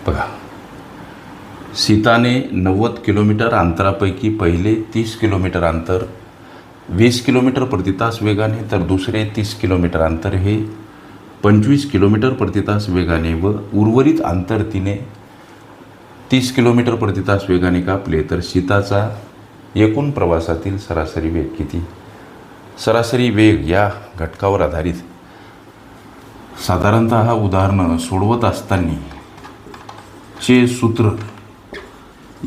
बघा, सीताने 90 किलोमीटर अंतरापैकी पहिले 30 किलोमीटर अंतर 20 किलोमीटर प्रति तास वेगाने, तर दुसरे 30 किलोमीटर अंतर हे 25 किलोमीटर प्रति तास वेगाने व उर्वरित अंतर तिने 30 किलोमीटर प्रति तास वेगाने कापले, तर सीताचा एकूण प्रवासातील सरासरी वेग किती? सरासरी वेग या घटकावर आधारित साधारणतः उदाहरणं सोडवत असताना चे सूत्र,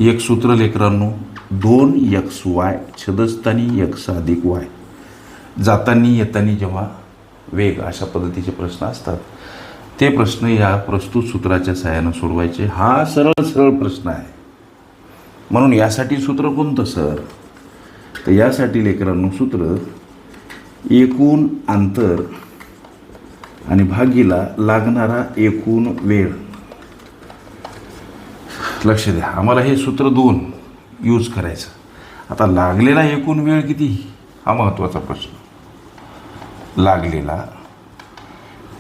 एक सूत्र लेकरांनो 2xy छेदस्थानी x अधिक y, जातानी येतानी जेव्हा वेग अशा पद्धतीचे प्रश्न असतात ते प्रश्न या प्रस्तुत सूत्राच्या सहाय्यानं सोडवायचे. हा सरळ प्रश्न आहे, म्हणून यासाठी सूत्र कोणतं सर? तर यासाठी लेकरांनो सूत्र एकूण अंतर आणि भागीला लागणारा एकूण वेळ. लक्ष द्या, आम्हाला हे सूत्र 2 यूज करायचं. आता लागलेला एकूण वेळ किती हा महत्त्वाचा प्रश्न. लागलेला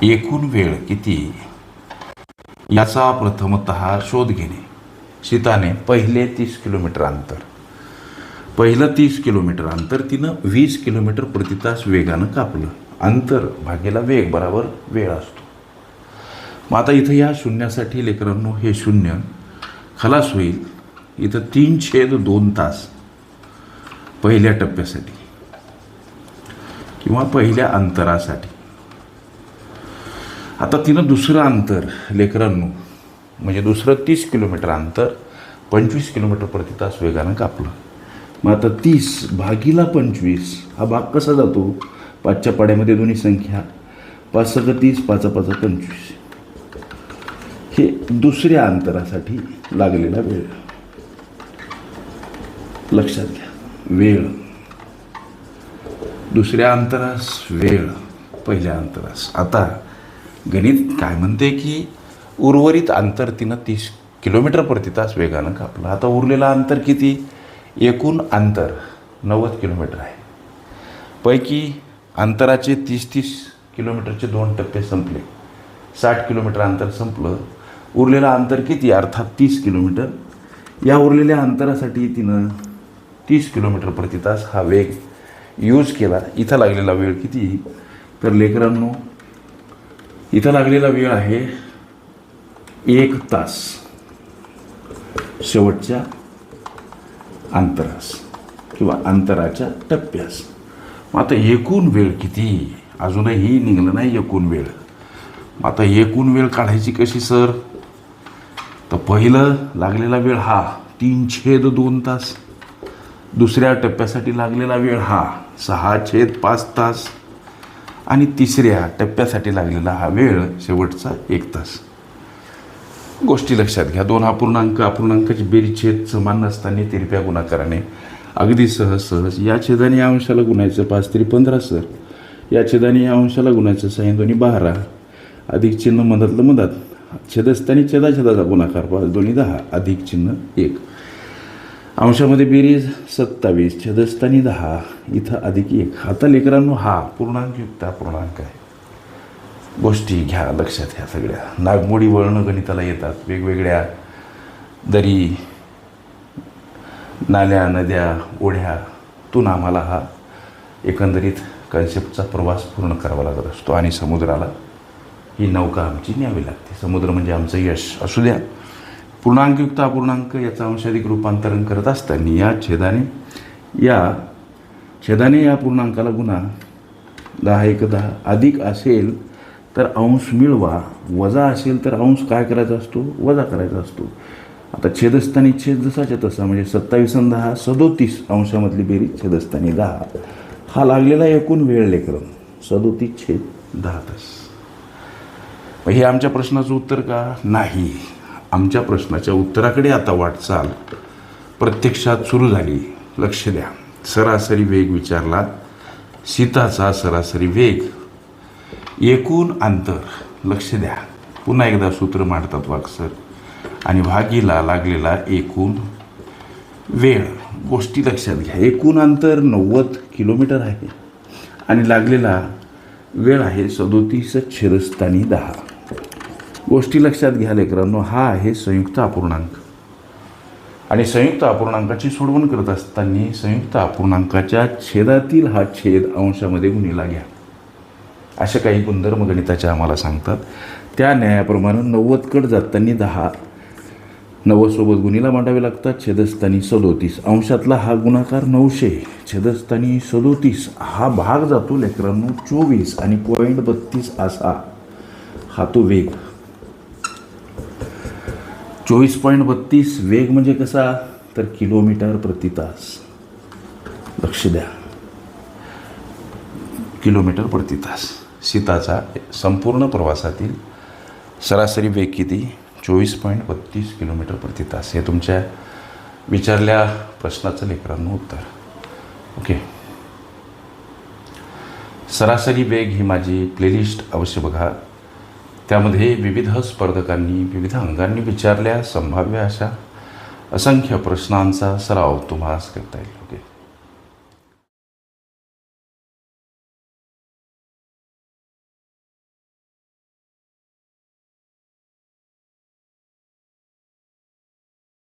एकूण वेळ किती याचा प्रथमतः शोध घेणे. सीताने पहिले 30 किलोमीटर अंतर, पहिलं 30 किलोमीटर अंतर तिनं 20 किलोमीटर प्रति तास वेगानं कापलं. अंतर भागेला वेग बरोबर वेळ असतो. मग आता इथं या शून्यासाठी लेकरांनो हे शून्य खलास होईल. इथं 3/2 तास पहिल्या टप्प्यासाठी किंवा पहिल्या अंतरासाठी. आता तिनं दुसरं अंतर लेकरांनो म्हणजे दुसरं 30 किलोमीटर अंतर 25 किलोमीटर प्रति तास वेगानं कापलं. मग आता 30 भागीला 25 हा भाग कसा जातो? 5च्या पाड्यामध्ये दोन्ही संख्या 5 × 30 5 × 5 = 25. हे दुसऱ्या अंतरासाठी लागलेला वेळ. लक्षात घ्या, वेळ दुसऱ्या अंतरास, वेळ पहिल्या अंतरास. आता गणित काय म्हणते की उर्वरित अंतर तिनं 30 किलोमीटर प्रति तास वेगानं कापलं. आता उरलेलं अंतर किती? एकूण अंतर 90 किलोमीटर आहे. पैकी अंतराचे 30 किलोमीटरचे 2 टप्पे संपले, 60 किलोमीटर अंतर संपलं. उरलेलं अंतर किती? अर्थात 30 किलोमीटर. या उरलेल्या अंतरासाठी तिनं 30 किलोमीटर प्रति तास हा वेग यूज केला. इथं लागलेला वेळ किती? तर लेकरांनो इथं लागलेला वेळ आहे 1 तास शेवटच्या अंतरास किंवा अंतराच्या टप्प्यास. मग आता एकूण वेळ किती? अजूनही निघलं नाही एकूण वेळ. आता एकूण वेळ काढायची कशी सर? तर पहिलं लागलेला वेळ हा 3/2 तास, दुसऱ्या टप्प्यासाठी लागलेला वेळ हा 6/5 तास आणि तिसऱ्या टप्प्यासाठी लागलेला हा वेळ शेवटचा 1 तास. गोष्टी लक्षात घ्या. 2 अपूर्णांकाची बेरीज छेद समान नसताना तिरप्या गुणाकाराने अगदी सहज या छेदाने या अंशाला गुणायचं 5 × 3 = 15 सर. या छेदाने या अंशाला गुणायचं 6 × 2 = 12, अधिक चिन्ह मधातलं मधात, छेदस्थानी छेदाचा गुणाकार 5 × 2 = 10, अधिक चिन्ह 1. अंशामध्ये बेरीज 27, छेदस्थानी 10, इथं अधिक 1. आता लेकरांनो हा पूर्णांकयुक्त अपूर्णांक आहे. गोष्टी घ्या लक्षात, ह्या सगळ्या नागमोडी वळणं गणिताला येतात. वेगवेगळ्या दरी, नाल्या, नद्या, ओढ्यातून आम्हाला हा एकंदरीत कन्सेप्टचा प्रवास पूर्ण करावा लागत असतो आणि समुद्राला ही नौका आमची न्यावी लागते. समुद्र म्हणजे आमचं यश असू द्या. पूर्णांकयुक्त अपूर्णांक याचं अंशाधिक रूपांतरण करत असताना या छेदाने या पूर्णांकाला गुणा. 10 × 1 = 10, अधिक असेल तर अंश मिळवा, वजा असेल तर अंश काय करायचा असतो? वजा करायचा असतो. आता छेदस्थानी छेद जसाच्या तसा म्हणजे 27 × 10 = 37. अंशामधली बेरीज छेदस्थानी 10. हा लागलेला एकूण वेळ लेकरं 37/10 तास. हे आमच्या प्रश्नाचं उत्तर का? नाही. आमच्या प्रश्नाच्या उत्तराकडे आता वाटचाल प्रत्यक्षात सुरू झाली. लक्ष द्या, सरासरी वेग विचारला. सीताचा सरासरी वेग, एकूण अंतर. लक्ष द्या, पुन्हा एकदा सूत्र मांडतात वागसर, आणि भागीला लागलेला एकूण वेळ. गोष्टी लक्षात घ्या. एकूण अंतर 90 किलोमीटर आहे आणि लागलेला वेळ आहे 37/10. गोष्टी लक्षात घ्या लेकरांनो, हा आहे संयुक्त अपूर्णांक. आणि संयुक्त अपूर्णांकाची सोडवण करत असताना संयुक्त अपूर्णांकाच्या छेदातील हा छेद अंशामध्ये गुणिला घ्या. अशा काही गुणधर्म गणिताचे आम्हाला सांगतात. त्या न्यायाप्रमाणे 90 कट जाताना 10, 90 सोबत गुणिला मांडावे लागतात. छेदस्थानी 37, अंशातला हा गुणाकार 900, छेदस्थानी 37, हा भाग जातो लेकरांनो 24 आणि 0.32 असा हा तो वेग. 24.32 वेग म्हणजे कसा, तर किलोमीटर प्रति तास. लक्ष द्या, किलोमीटर प्रति तास. सीताचा संपूर्ण प्रवासातील सरासरी वेग किती, 24.32 किलोमीटर प्रति तास. हे तुमच्या विचारल्या प्रश्नाचं लेकरांनो उत्तर. ओके, सरासरी वेग ही माझी प्लेलिस्ट अवश्य बघा. त्यामध्ये विविध स्पर्धकांनी विविध अंगांनी विचारल्या संभाव्य अशा असंख्य प्रश्नांचा सराव तुम्हाला करता येईल.